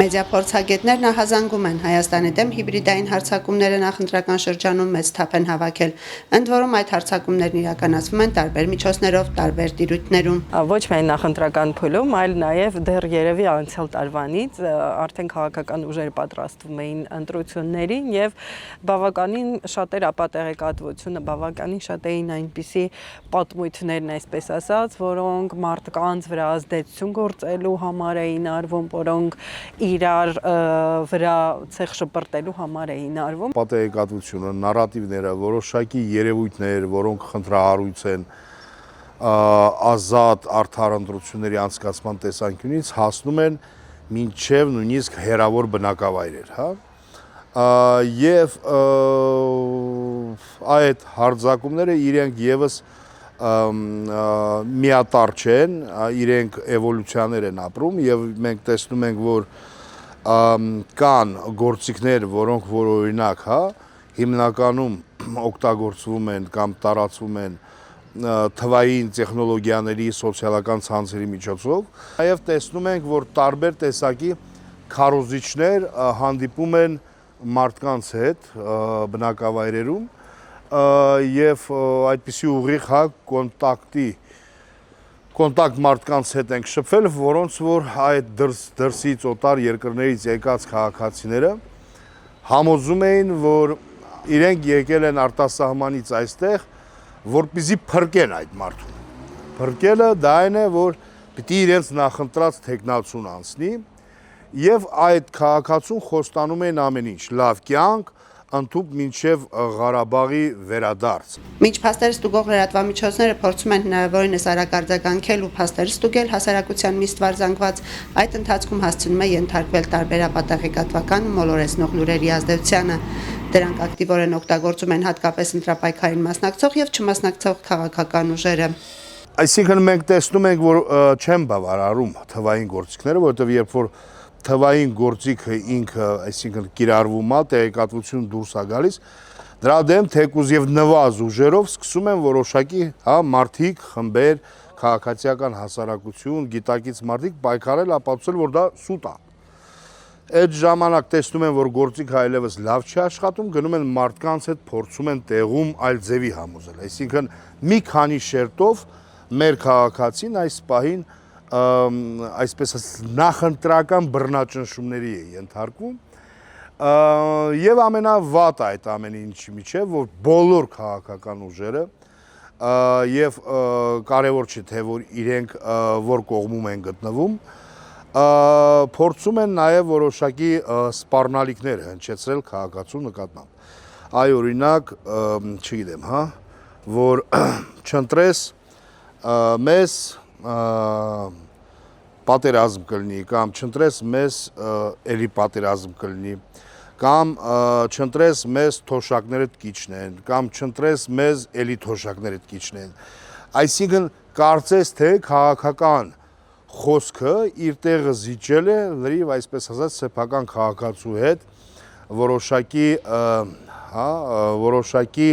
Մեդիափորձագետներն ահազանգում են Հայաստանի դեմ հիբրիդային հարձակումները նախընտրական շրջանում մեծ թափ են հավաքել, ընդ որում այդ հարձակումներն իրականացվում են տարբեր միջոցներով, տարբեր տիրույթներում։ Ոչ միայն նախընտրական փուլում, այլ նաև դեռ երևի անցյալ տարվանից արդեն քաղաքական ուժերը պատրաստվում էին ընտրություններին եւ բավականին շատեր ապատեղեկատվությունը, բավականին շատ էին այնպիսի պատմություններն, այսպես ասած, որոնք մարդկանց վրա ազդեցություն գործելու համար էին արվում, որոնք իրար վրա ցեղ շպրտելու համար էին արվում։ Պատահեկատվությունը, նարատիվները, որոշակի երևույթներ, որոնք խնդրահարույց են ազատ արդար ընտրությունների անցկացման տեսանկյունից հասնում են մինչև նույնիսկ հեռավոր բնակավայրեր, հա։ Եվ այդ հարձակումները իրենք եւս միատար չեն, իրենք էվոլյուցիաներ են ապրում եւ մենք տեսնում ենք, որ կան գործիքներ, որոնք որ օրինակ, հա, հիմնականում օգտագործվում են կամ տարածվում են թվային տեխնոլոգիաների, սոցիալական ցանցերի միջոցով, նաև տեսնում ենք, որ տարբեր տեսակի քարոզիչներ հանդիպում են մարդկանց հետ բնակավայրերում եւ այդպիսի ուղիղ հա կոնտակտ մարդկանց հետ ենք շփվել, որոնց որ այդ դրսից օտար երկրներից եկած քաղաքացիները համոզում էին, որ իրենք եկել են արտասահմանից այստեղ, որպեսզի փրկեն այդ մարդուն։ Փրկելը դա այն է, որ պիտի իրենց նախընտրած թեկնածուն անցնի եւ այդ քաղաքացուն խոստանում են ամեն ինչ՝ լավ կյանք, ընդཐུպ մինչև Ղարաբաղի վերադարձ։ Մինչ փաստերը ստուգող լրատվամիջոցները փորձում են հնարավորինս արագ արձագանքել ու փաստեր ստուգել հասարակության միշտ զանգված, այդ ընթացքում հասցնում է ենթարկվել տարբեր ապատեղեկատվական մոլորեցնող լուրերի ազդեցությանը։ Դրանք ակտիվորեն օգտագործում են հատկապես ընտրապայքարին մասնակցող եւ չմասնակցող քաղաքական ուժերը։ Այսինքն մենք տեսնում ենք, որ չեն բավարարում թվային գործիքները, որովհետեւ երբ որ թվային գործիքը ինքը, այսինքն կիրառվում է, տեղեկատվություն դուրս է գալիս, դրա դեմ թեկուզ եւ նվազ ուժերով սկսում են որոշակի, հա, մարդիկ, խմբեր, քաղաքացիական հասարակություն, գիտակից մարդիկ պայքարել, ապացուցել, որ դա սուտ է։ Այդ ժամանակ տեսնում են, որ գործիքը այլևս լավ չի աշխատում, գնում են մարդկանց հետ փորձում են տեղում այլ ձևի համոզել։ Այսինքն մի քանի շերտով մեր քաղաքացին այս պահին այսպես նախընտրական բռնաճնշումների է ենթարկվում եւ ամենավատը այդ ամեն ինչի միջև, որ բոլոր քաղաքական ուժերը եւ կարեւոր չի թե որ իրենք որ կողմում են գտնվում, փորձում են նաեւ որոշակի սպառնալիքներ հնչեցրել քաղաքացու նկատմամբ։ Այ օրինակ, չգիտեմ, հա, որ չընտրես մեզ պատերազմ կլինի, կամ չընտրես մեզ էլի պատերազմ կլինի, կամ չընտրես մեզ թոշակներդ կիչնեն, կամ չընտրես մեզ էլի թոշակներդ կիչնեն։ Այսինքն կարծես թե քաղաքական խոսքը իր տեղը զիջել է լրիվ այսպես ասած սեփական քաղաքացու հետ որոշակի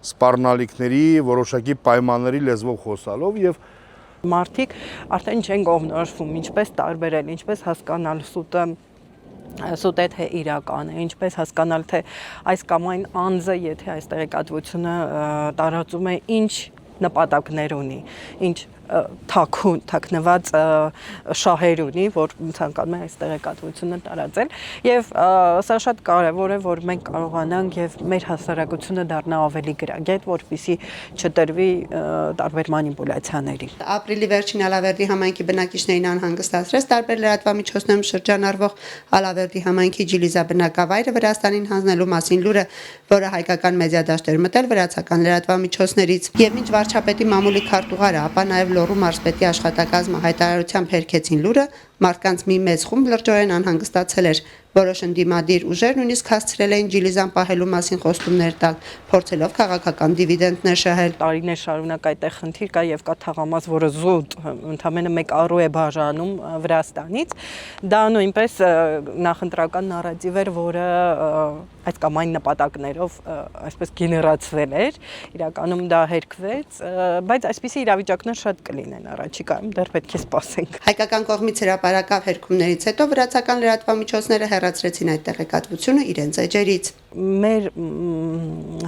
սպառնալիքների, որոշակի պայմանների լեզվով խոսալով եւ մարդիկ արդեն չեն կողմնորոշվում, ինչպես տարբերել, ինչպես հասկանալ սուտը թե իրական է, ինչպես հասկանալ թե այս կամ այն անձը, եթե այս տեղեկատվությունը տարածում է, ինչ նպատակներ ունի, ինչ թաքնված շահեր ունի, որ ցանկանում է այս տեղեկատվությունը տարածել եւ սա շատ կարեւոր է, որ մենք կարողանանք եւ մեր հասարակությունը դառնա ավելի գրագետ, որպեսզի չտրվի տարբեր մանիպուլյացիաների։ Ապրիլի վերջին Ալավերդի համայնքի բնակիչներին անհանգստացրեց տարբեր լրատվամիջոցներում շրջանառվող Ալավերդի համայնքի Ջիլիզա բնակավայրը Վրաստանին հանձնելու մասին լուրը, որը հայկական մեդիա դաշտեր մտել վրացական լրատվամիջոցներից։ Եվ ինչ վարչապետի մամուլի քարտուղարը, ապա նաեւ Լոռու մարզպետի աշխատակազմը հայտարարությամբ հերքեցին լուրը, մարդկանց մի մեծ խումբ լրջորեն անհանգստացել էր, Որոշ ընդդիմադիր ուժեր նույնիսկ հասցրել էին Ջիլիզան պահելու մասին խոստումներ տալ, փորձելով քաղաքական դիվիդենտներ շահել։ Տարիներ շարունակ այդտեղ խնդիր կա եւ կա թաղամաս, որը զուտ ընդամենը 1 առու է բաժանում Վրաստանից։ Դա նույնպես նախընտրական նարատիվ էր, որը այս կամ այն նպատակներով այսպես գեներացվել էր, իրականում դա հերկվեց, բայց այսպիսի իրավիճակներ շատ կլինեն առաջիկայում, դեռ պետք է սպասենք։ Հայկական կողմից հրապարակավ հերկումներից հետո վրացական լրատվամիջոցները հեռացրեցին այդ տեղեկատվությունը իրենց էջերից։ Մեր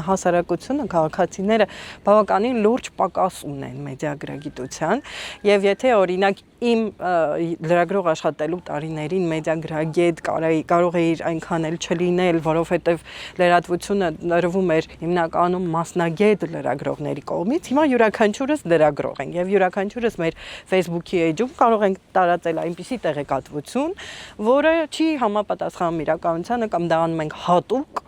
հասարակությունը, քաղաքացիները բավականին լուրջ պակաս ունեն մեդիագրագիտության եւ եթե օրինակ իմ լրագրող աշխատելու տարիներին մեդիագրագետ կարող է իր այնքան էլ չլինել, որովհետեւ լրատվությունը տրվում էր հիմնականում մասնագետ լրագրողների կողմից, հիմա յուրաքանչյուրս լրագրող ենք եւ յուրաքանչյուրս մեր Facebook-ի էջում կարող ենք տարածել այնպիսի տեղեկատվություն, որը չի համապատասխանում իրականությանը կամ դա անում ենք հատուկ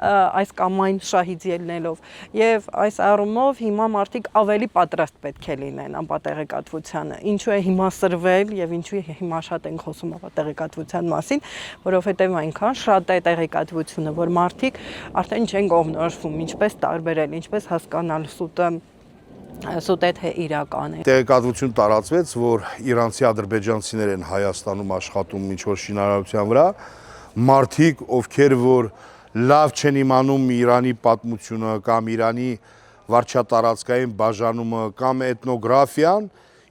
այս կամ այն շահից ելնելով եւ այս առումով հիմա մարդիկ ավելի պատրաստ պետք է լինեն անպատեղեկատվությանը, ինչու է հիմա սրվել եւ ինչու է հիմա շատ ենք խոսում անպատեղեկատվության մասին, որովհետեւ այնքան շատ է տեղեկատվությունը, որ մարդիկ արդեն չեն կողմնորոշվում ինչպես տարբերել, ինչպես հասկանալ սուտե թե իրական է։ Տեղեկատվություն տարածվեց, որ իրանցի ադրբեջանցիներ են Հայաստանում աշխատում ինչ-որ շինարարության վրա, մարդիկ, ովքեր որ լավ չեն իմանում Իրանի պատմությունը կամ Իրանի վարչատարածքային բաժանումը կամ էթնոգրաֆիան,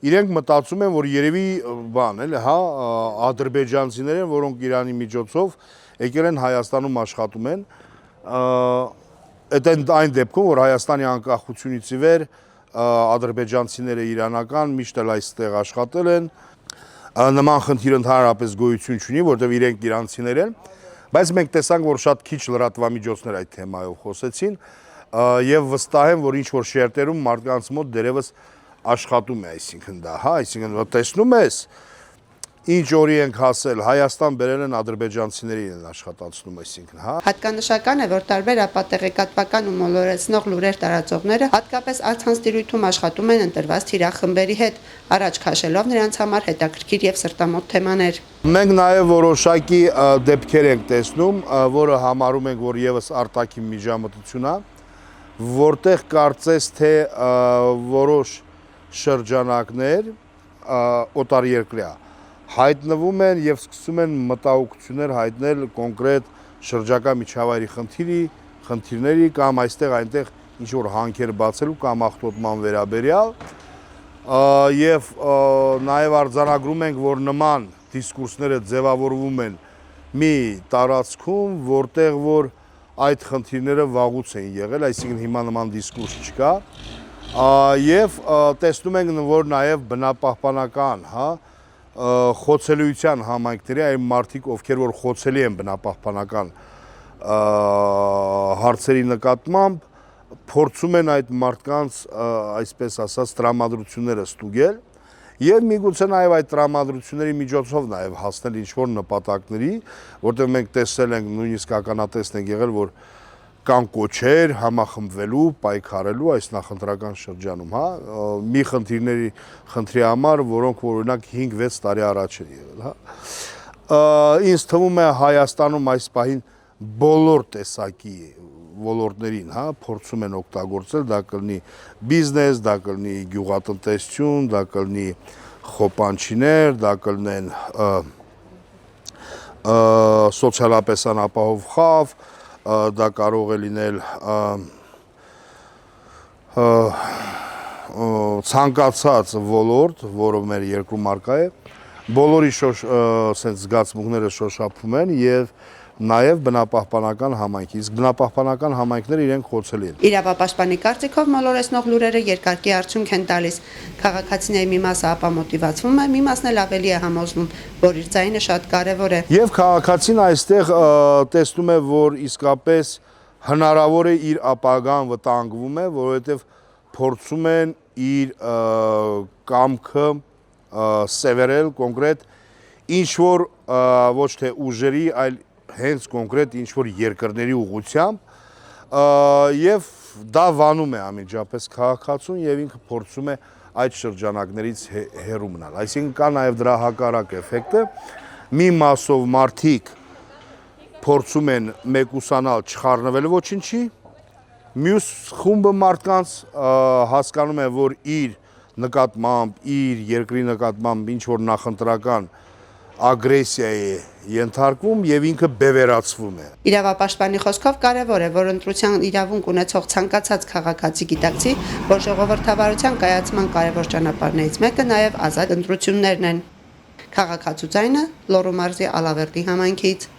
իրենք մտածում են, որ երևի բան էլ, հա, ադրբեջանցիներ են, որոնք Իրանի միջոցով եկել են Հայաստանում աշխատում են, այն դեպքում, որ Հայաստանի անկախությունից ի վեր ադրբեջանցիները իրանական միշտ էլ այստեղ աշխատել են, նման խնդիր ընդհանրապես գոյություն չունի, որտեղ իրենք իրանցիներ են, բայց մենք տեսանք, որ շատ քիչ լրատվամիջոցներ այդ թեմայով խոսեցին եւ վստահ եմ, որ ինչ որ շերտերում մարդկանց մոտ դերևս աշխատում է, այսինքն դա, հա, այսինքն տեսնում ես ինչ օրի ենք հասել, Հայաստան բերել են ադրբեջանցիներին են աշխատացնում, այսինքն, հա։ Հատկանշական է, որ տարբեր ապատեղեկատվական ու մոլորեցնող լուրեր տարածողները հատկապես առցանց տիրույթում աշխատում են ընտրված թիրախմբերի հետ, առաջ քաշելով նրանց համար հետաքրքիր եւ սրտամոտ թեմաներ։ Մենք նաեւ որոշակի դեպքեր ենք տեսնում, որը համարում ենք, որ եւս արտաքին միջամտություն է, որտեղ կարծես թե որոշ շրջանակներ օտարերկրյա հայտնվում են եւ սկսում են մտահոգություններ հայտնել կոնկրետ շրջակա միջավայրի խնդիրների կամ այստեղ այնտեղ ինչ որ հանքեր բացելու կամ աղտոտման վերաբերյալ եւ նաեւ արձանագրում ենք, որ նման դիսկուրսները ձևավորվում են մի տարածքում, որտեղ որ այդ խնդիրները վաղուց են եղել, այսինքն հիմա նման դիսկուրս չկա եւ տեսնում ենք, որ նաեւ բնապահպանական, հա, խոցելիության համայնքների այն մարդիկ, ովքեր որ խոցելի են բնապահպանական հարցերի նկատմամբ, փորձում են այդ մարդկանց, այսպես ասած, տրամադրությունները ստուգել եւ միգուցե նաեւ այդ տրամադրությունների միջոցով նաեւ հասնել ինչ-որ նպատակների, որտեղ մենք տեսել ենք, նույնիսկ ականատեսն ենք եղել, որ կան կոչեր համախմբվելու, պայքարելու այս նախընտրական շրջանում, հա, մի խնդրի համար, որոնք օրինակ 5-6 տարի առաջ են եղել, հա։ Ինձ թվում է Հայաստանում այս պահին բոլոր տեսակի ոլորտներին, հա, փորձում են օգտագործել, դա կլինի բիզնես, դա կլինի գյուղատնտեսություն, դա կլինի խոպանչիներ, դա կլինեն սոցիալապես անապահով խավ, դա կարող է լինել ցանկացած ոլորտ, որը մեր երկրում արկա է, բոլորի զգացմունքները շոշափում են եւ նաեւ բնապահպանական համայնքի, իսկ բնապահպանական համայնքները իրենք խոցելի են։ Իրավապաշտպանի կարծիքով մոլորեցնող լուրերը երկարկի արդյունք են տալիս։ Քաղաքացիների մի մասը ապամոտիվացվում է, մի մասն էլ ավելի է համոզվում, որ իր ձայնը շատ կարևոր է։ Եվ քաղաքացին այստեղ տեսնում է, որ իսկապես հնարավոր է իր ապագան վտանգվում է, որովհետեւ փորձում են իր կամքը սևերել կոնկրետ ինչ որ ոչ թե ուժերի, այլ հենց կոնկրետ ինչ որ երկրների ուղղությամբ եւ դա վանում է անմիջապես քաղաքացուն եւ ինքը փորձում է այդ շրջանակներից հեռու մնալ, այսինքն կա նաեւ դրա հակառակ էֆեկտը, մի մասով մարդիկ փորձում են մեկուսանալ չխառնվել ոչինչի, մյուս խումբը մարդկանց հասկանում է, որ իր նկատմամբ, իր երկրի նկատմամբ ինչ որ նախընտրական ագրեսիայի ենթարկվում եւ ինքը բևերացվում է։ Իրավապաշտպանի խոսքով կարևոր է, որ ընտրության իրավունք ունեցող ցանկացած քաղաքացի գիտակցի, որ ժողովրդավարության կայացման կարևոր ճանապարհներից մեկը նաեւ ազատ ընտրություններն են։ Քաղաքացու ձայնը Լոռու մարզի Ալավերդի համայնքից